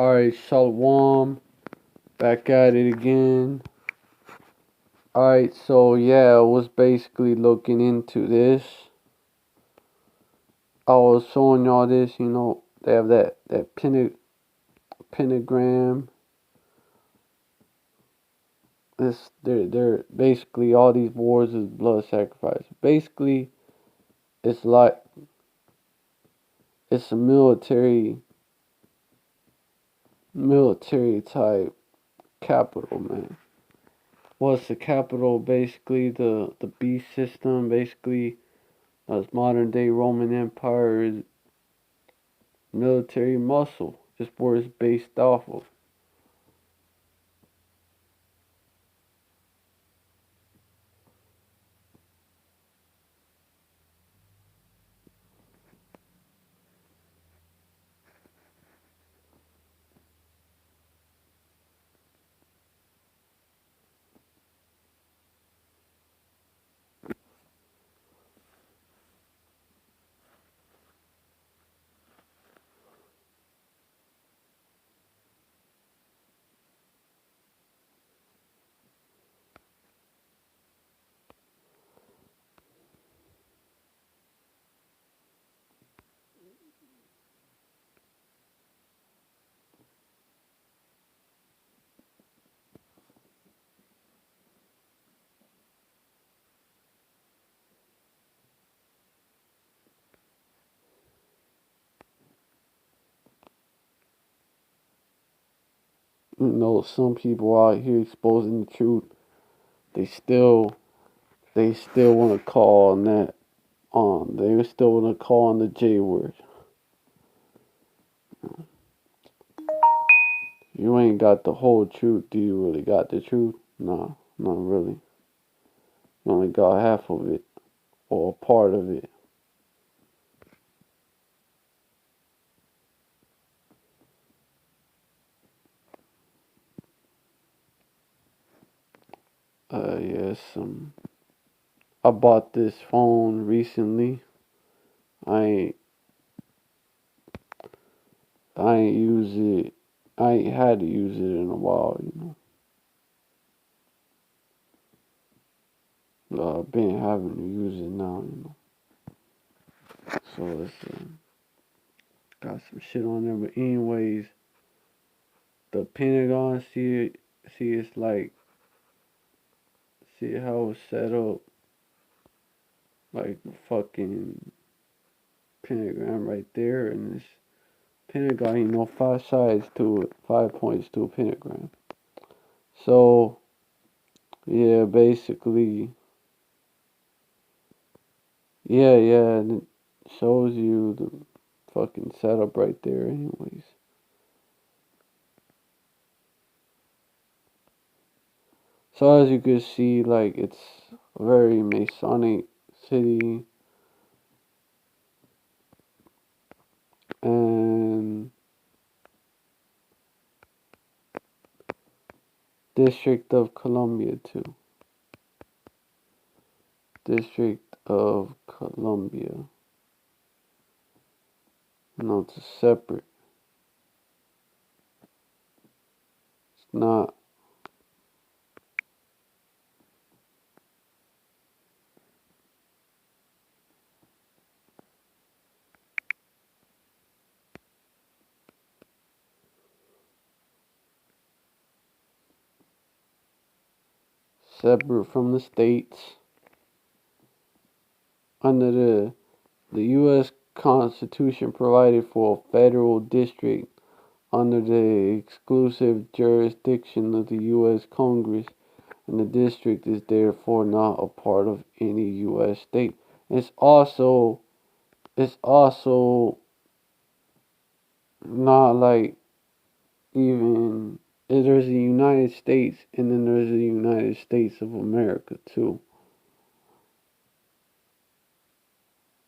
Alright, Shalom. Back at it again. Alright, so yeah, I was basically looking into this. I was showing y'all this, they have that pentagram. They're basically all these wars is blood sacrifice. Basically, it's like it's a military type capital, man. What's the capital? Basically, the beast system. Basically, as modern day Roman Empire is military muscle. Just where it's based off of. Some people out here exposing the truth. They still want to call on that. They still want to call on the J word. You ain't got the whole truth. Do you really got the truth? Nah, not really. You only got half of it, or a part of it. Yes. I bought this phone recently. I ain't use it. I ain't had to use it in a while. I've been having to use it now. So it's got some shit on there. But anyways, the Pentagon, it's like, see how it's set up, like a fucking pentagram right there, and this pentagon, 5 sides to it, 5 points to a pentagram. So yeah, basically, yeah, and it shows you the fucking setup right there, anyways. So as you can see, like, it's a very Masonic city, and District of Columbia too. District of Columbia. No, it's a separate. It's not. Separate from the states. Under the U.S. Constitution provided for a federal district under the exclusive jurisdiction of the U.S. Congress, and the district is therefore not a part of any U.S. state. It's also not like even there's the United States, and then there's the United States of America too.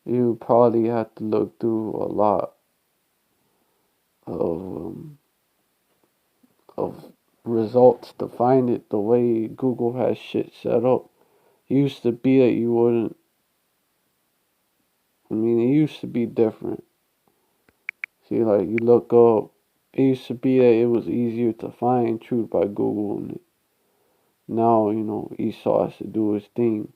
You probably have to look through a lot of results to find it. The way Google has shit set up, it used to be that you wouldn't. I mean, it used to be different. See, like, you look up It used to be that it was easier to find truth by Googling it. Now, Esau has to do his thing.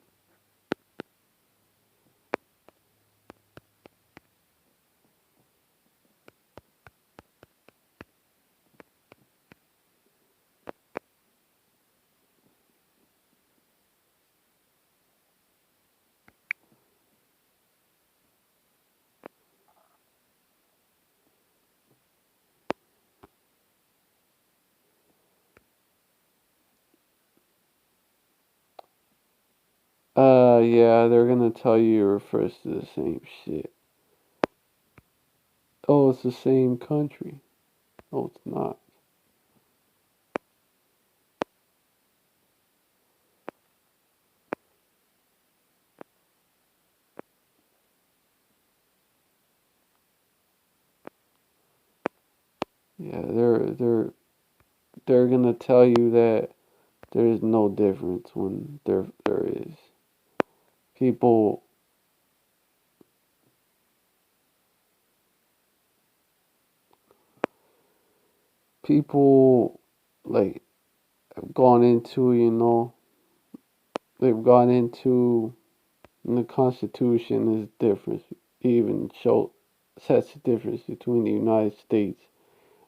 Yeah, they're gonna tell you it refers to the same shit. Oh, it's the same country. No, it's not. Yeah, they're gonna tell you that there is no difference when there is. People people like have gone into, they've gone into the Constitution is different. It even sets the difference between the United States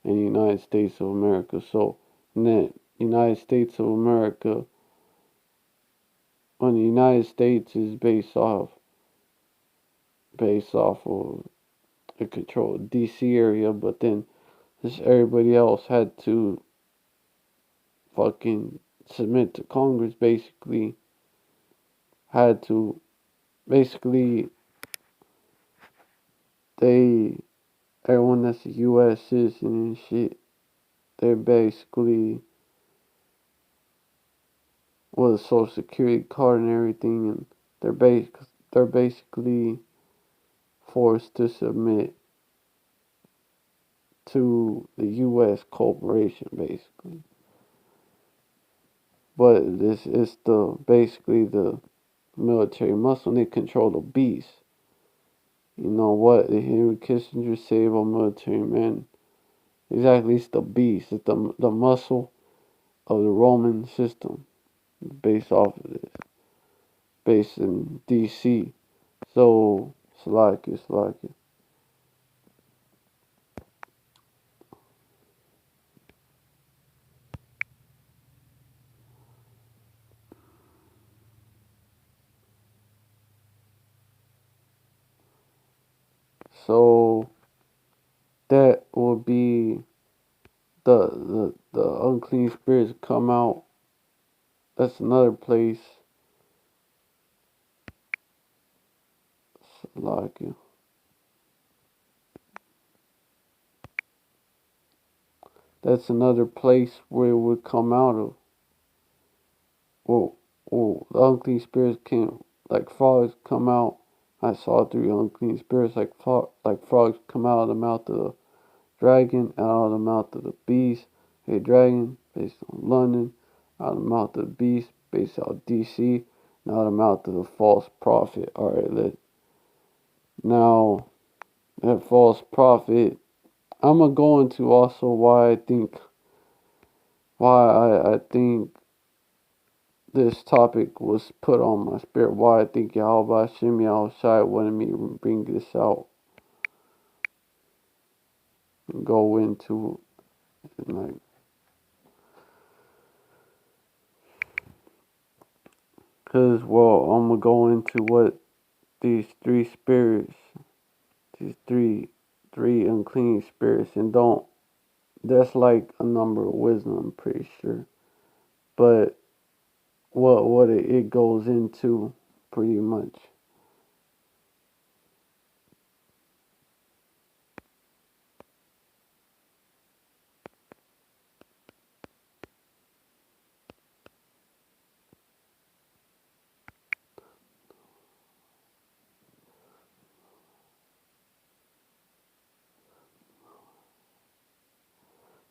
and the United States of America. So in the United States of America, when the United States is based off of the controlled DC area, but then just everybody else had to fucking submit to Congress, basically had to basically they everyone that's a US citizen and shit, they're basically with a social security card and everything, and they're basically forced to submit to the US corporation, basically. But this is the basically the military muscle, and they control the beast. You know what did Henry Kissinger say about military men? Exactly, it's the beast. It's the muscle of the Roman system, based off of this, based in D.C. So, Slovakia. So that will be the unclean spirits come out. That's another place. Slovakia. That's another place where it would come out of. Well, the unclean spirits can, like frogs come out. I saw three unclean spirits like frogs come out of the mouth of the dragon, out of the mouth of the beast. A dragon based on London, out of the mouth of the beast based on DC, and out of the mouth of the false prophet. Alright, now that false prophet, I'm gonna go into also why I think this topic was put on my spirit. Why I think Yahweh Shimmy outside wanted me to bring this out and go into like, cause I'm gonna go into what these three spirits, these three unclean spirits, and don't. That's like a number of wisdom, I'm pretty sure. But what it goes into pretty much.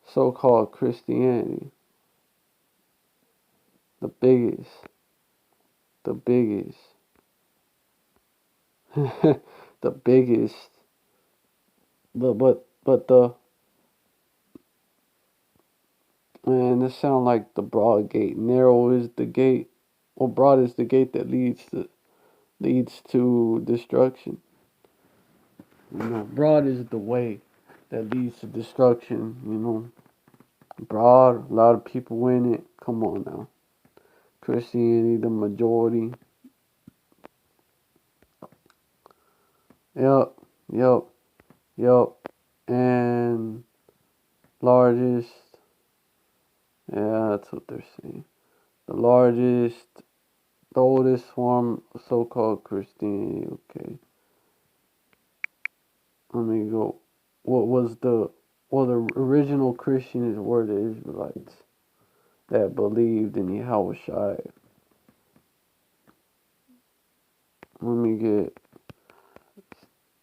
So-called Christianity, the biggest, the biggest, but And it sounds like the broad gate. Narrow is the gate, or broad is the gate that leads to destruction. Broad is the way that leads to destruction. Broad, a lot of people in it. Come on now, Christianity, the majority. Yep, yep, yep, and largest. Yeah, that's what they're saying. The largest, the oldest form of so-called Christianity. Okay. Let me go. What was the the original Christians were the Israelites that believed in Yahweh Shai. Let me get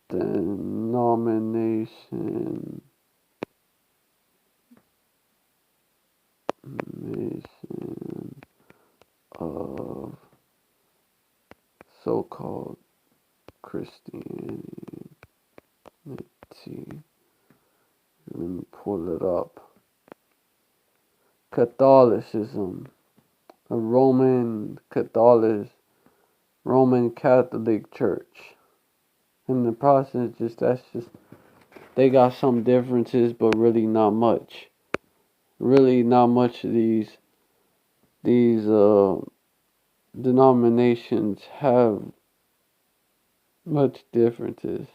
denomination nation of so-called Christianity. Let me pull it up. Catholicism, a Roman Catholic Church. In the process, they got some differences, but really not much. Really not much of these denominations have much differences.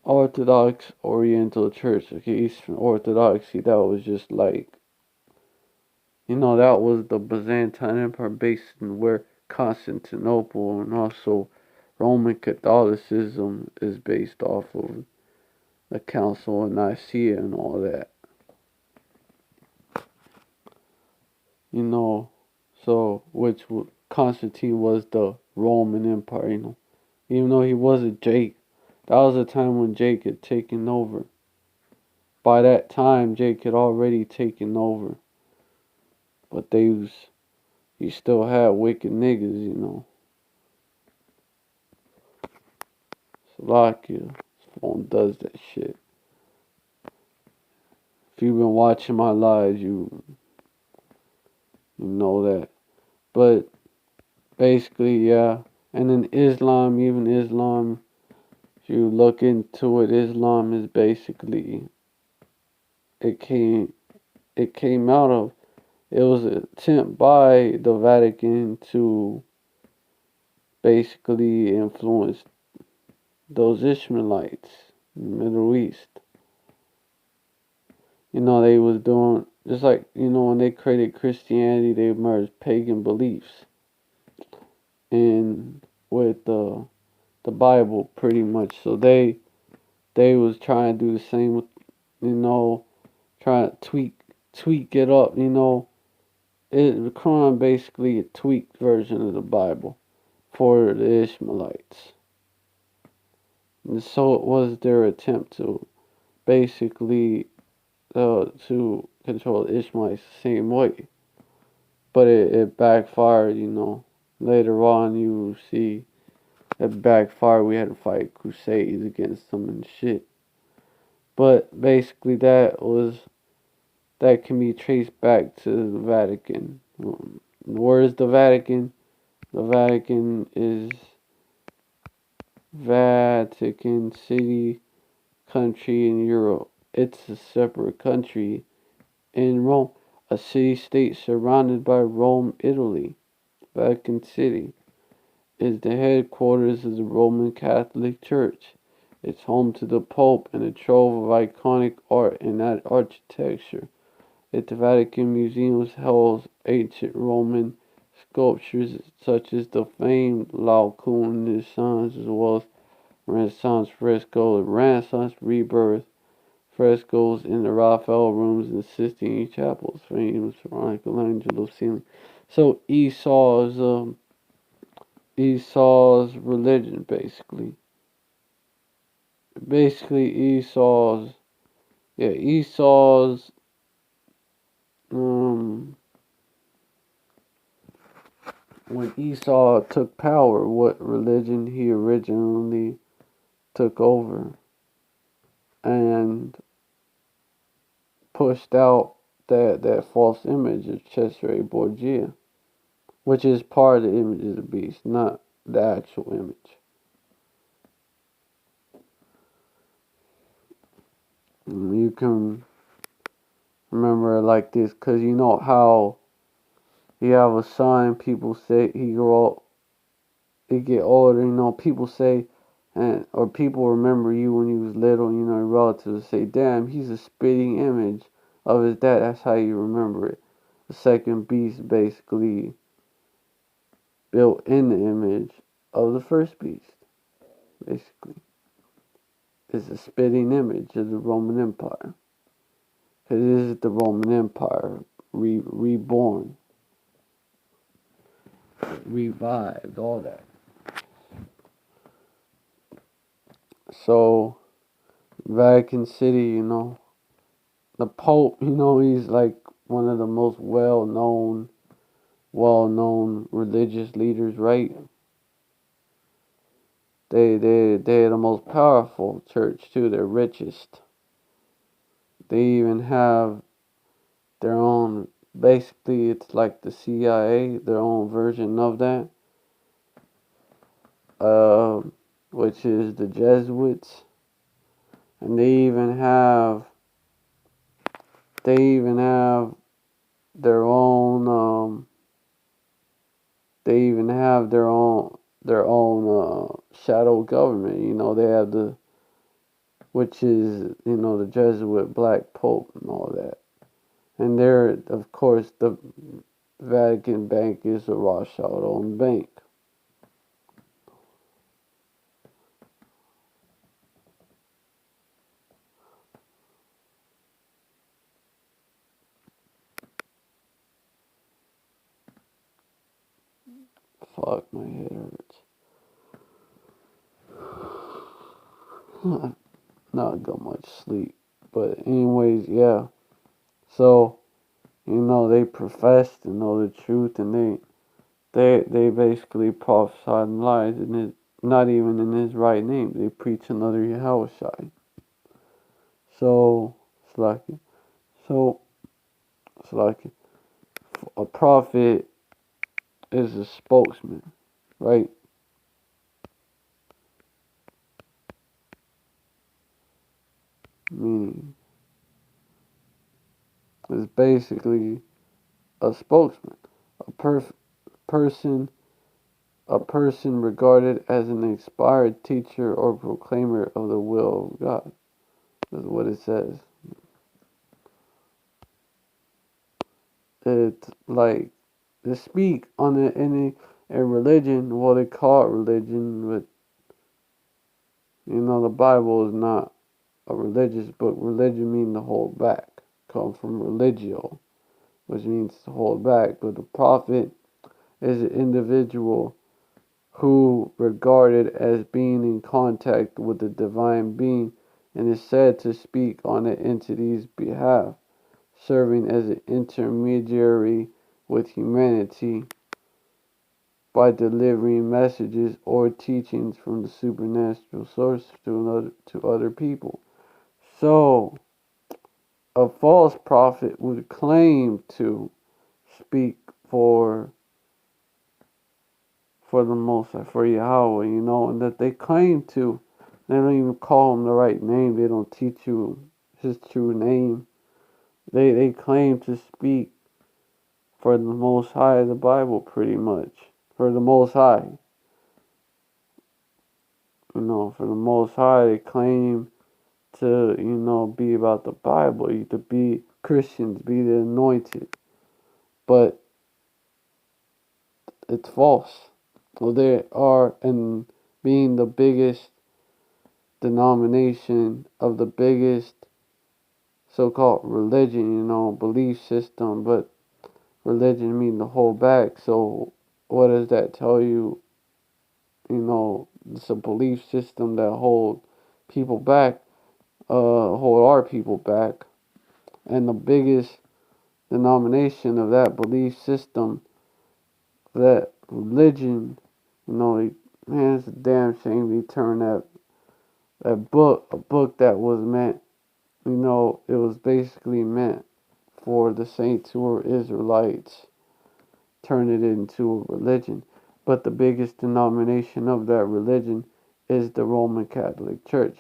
Orthodox Oriental Church, okay, Eastern Orthodoxy, that was just like, that was the Byzantine Empire based in where Constantinople and also Roman Catholicism is based off of the Council of Nicaea and all that. So which Constantine was the Roman Empire, even though he wasn't Jake. That was a time when Jake had taken over. By that time, Jake had already taken over. But he still had wicked niggas, Slovakia, his phone does that shit. If you've been watching my lives, you know that. But basically, yeah. And then Islam, even Islam, if you look into it, Islam is basically, it came out of, it was an attempt by the Vatican to basically influence those Ishmaelites in the Middle East. They was doing, just like, when they created Christianity, they merged pagan beliefs in with the Bible pretty much. So they was trying to do the same with, trying to tweak it up, the Quran basically a tweaked version of the Bible for the Ishmaelites. And so it was their attempt to basically to control the Ishmaelites the same way. But it backfired, Later on you see it backfired. We had to fight crusades against them and shit. But basically that can be traced back to the Vatican. Where is the Vatican? The Vatican is Vatican City country in Europe. It's a separate country in Rome, a city-state surrounded by Rome, Italy. Vatican City is the headquarters of the Roman Catholic Church. It's home to the Pope and a trove of iconic art and architecture. The Vatican Museum holds ancient Roman sculptures such as the famed Laocoon Renaissance, as well as Renaissance frescoes, Renaissance rebirth frescoes in the Raphael rooms and Sistine chapels, famed Michelangelo ceiling. So Esau's religion, basically. Esau's when Esau took power, what religion he originally took over. And pushed out that false image of Cesare Borgia, which is part of the image of the beast, not the actual image. And you can remember it like this, because you know how you have a son, people say he get older, people say, or people remember you when you was little, your relatives say, damn, he's a spitting image of his dad. That's how you remember it. The second beast basically built in the image of the first beast, basically. It's a spitting image of the Roman Empire. Because this is the Roman Empire reborn, revived, all that. So, Vatican City, the Pope, he's like one of the most well-known religious leaders, right? They're the most powerful church too. They're richest. They even have their own. Basically, it's like the CIA, their own version of that. Which is the Jesuits, and they even have their own. They even have their own shadow government. They have which is the Jesuit Black Pope and all that. And they're, of course, the Vatican Bank is a Rothschild-owned bank. Fuck, my head hurts. Not got much sleep. But anyways, yeah. So, they profess to know the truth, and they basically prophesied lies, and it's not even in his right name. They preach another Yahushai. So, it's like, a prophet is a spokesman, right? Meaning, it's basically a spokesman, a person, a person regarded as an inspired teacher or proclaimer of the will of God. That's what it says. It's like to speak on it in a religion, what they call it religion, but the Bible is not a religious book. Religion means to hold back. Comes from religio, which means to hold back. But the prophet is an individual who regarded as being in contact with the divine being and is said to speak on the entity's behalf, serving as an intermediary with humanity by delivering messages or teachings from the supernatural source to other people. So, a false prophet would claim to speak for the Most High, for Yahweh, and that they claim to. They don't even call him the right name. They don't teach you his true name. They claim to speak for the Most High of the Bible, pretty much. For the Most High. For the Most High, they claim to, be about the Bible, to be Christians, be the anointed. But it's false. Well, they are, and being the biggest denomination of the biggest so-called religion, belief system, but religion means to hold back. So what does that tell you? It's a belief system that hold people back, hold our people back. And the biggest denomination of that belief system, that religion, man, it's a damn shame they turned that book, a book that was meant it was basically meant for the saints who were Israelites, turn it into a religion. But the biggest denomination of that religion is the Roman Catholic Church,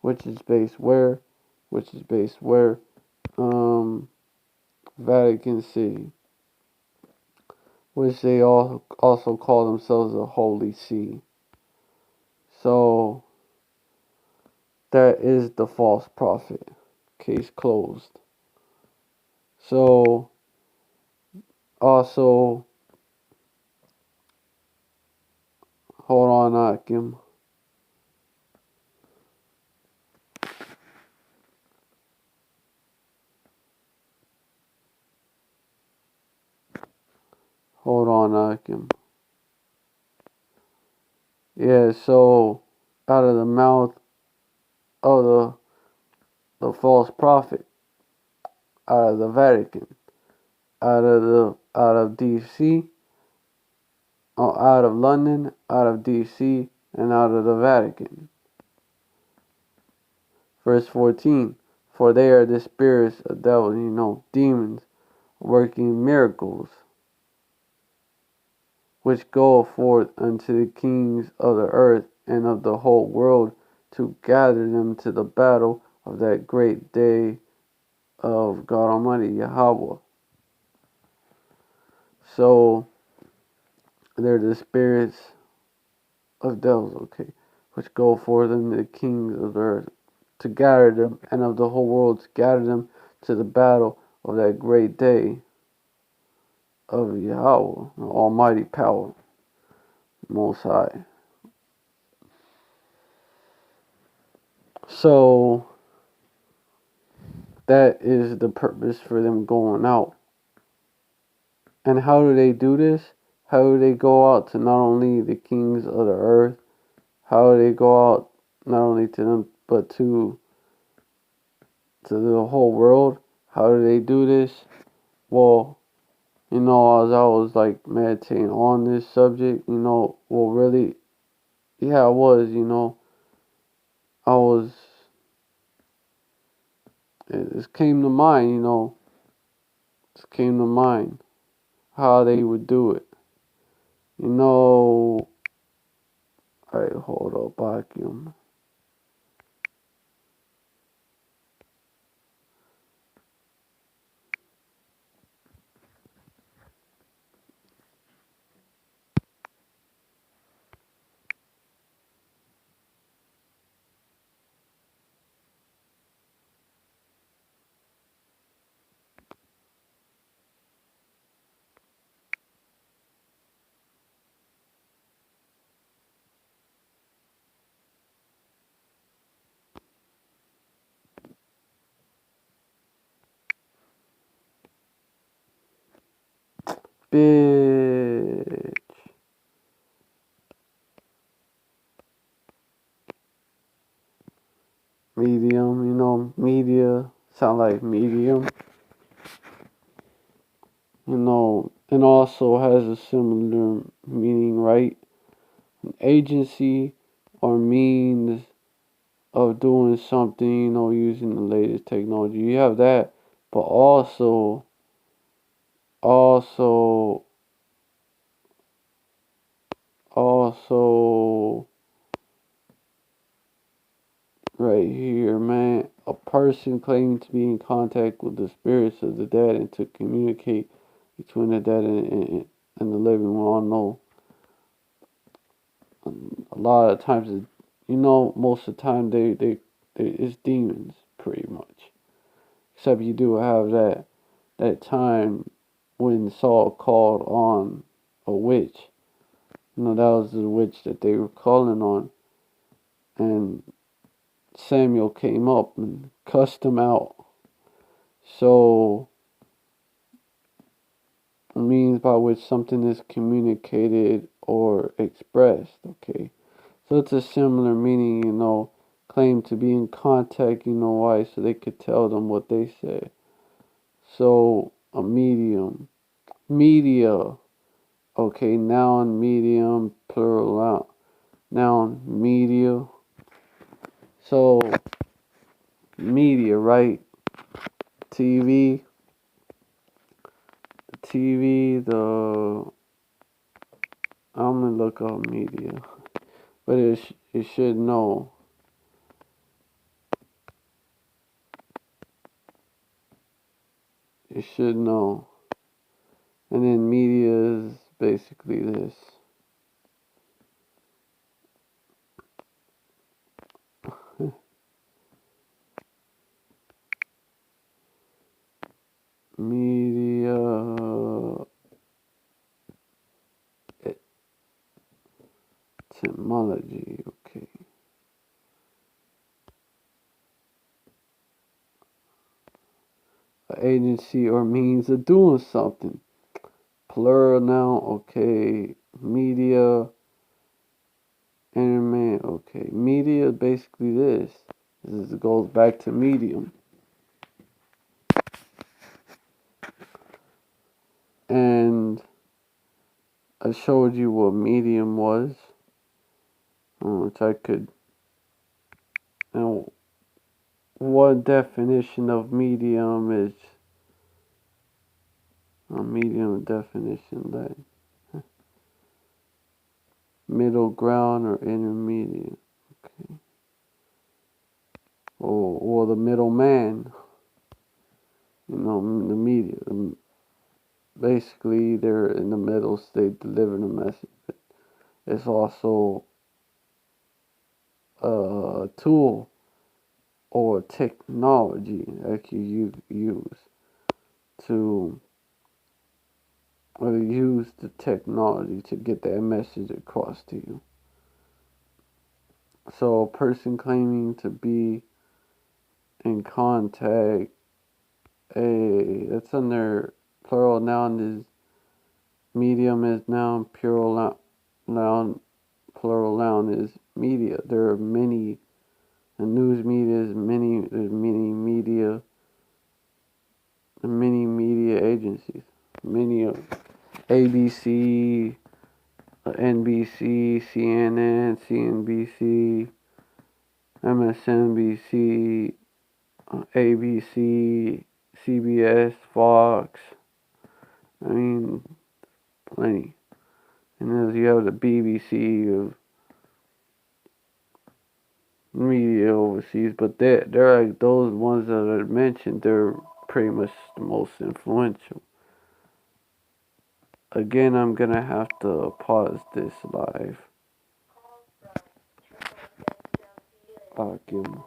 which is based where? Which is based where? Vatican City, which they all also call themselves a Holy See. So that is the false prophet. Case closed. So also, hold on, Akim. Hold on, Akim. Yeah, so out of the mouth of the false prophet, out of the Vatican, out of DC, out of London, out of DC, and out of the Vatican. Verse 14, for they are the spirits of devils, demons, working miracles, which go forth unto the kings of the earth and of the whole world, to gather them to the battle of that great day of God Almighty Yahweh. So they're the spirits of devils, okay, which go forth unto the kings of the earth, to gather them, and of the whole world to gather them to the battle of that great day of Yahweh, Almighty power, Most High. So that is the purpose for them going out. And how do they do this? How do they go out to not only the kings of the earth? How do they go out not only to them, but to the whole world? How do they do this? Well, as I was like meditating on this subject, really, yeah, I was, I was, it just came to mind, just came to mind how they would do it. Alright, hold up, vacuum. Bitch. Medium, media, sound like medium. And also has a similar meaning, right? An agency or means of doing something, using the latest technology. You have that, but also also right here, man, a person claiming to be in contact with the spirits of the dead and to communicate between the dead and the living. We all know a lot of times, most of the time it's demons, pretty much. Except you do have that time when Saul called on a witch. That was the witch that they were calling on. And Samuel came up and cussed him out. So, a means by which something is communicated or expressed, okay? So it's a similar meaning, claim to be in contact, why? So they could tell them what they said. So, a medium. Media. Okay, noun, medium, plural, noun, media. So, media, right? TV, the I'm gonna look up media, but it should know. It should know. And then media is basically this. Media etymology, okay. An agency or means of doing something. Plural noun, okay. Media, internet, okay. Media is basically this. This goes back to medium. And I showed you what medium was, which I could, and one definition of medium is a medium definition that middle ground or intermediate, okay, or the middleman, the media. Basically, they're in the middle state delivering a message. It's also a tool or technology that you use to or use the technology to get that message across to you. So a person claiming to be in contact, that's under plural noun is medium is noun, plural noun is media. There are many, the news media is many, there's many media agencies, many of ABC, NBC, CNN, CNBC, MSNBC, ABC, CBS, Fox. I mean, plenty. And then you have the BBC of media overseas, but they're like those ones that I mentioned. They're pretty much the most influential. Again, I'm gonna have to pause this live. I'll give 'em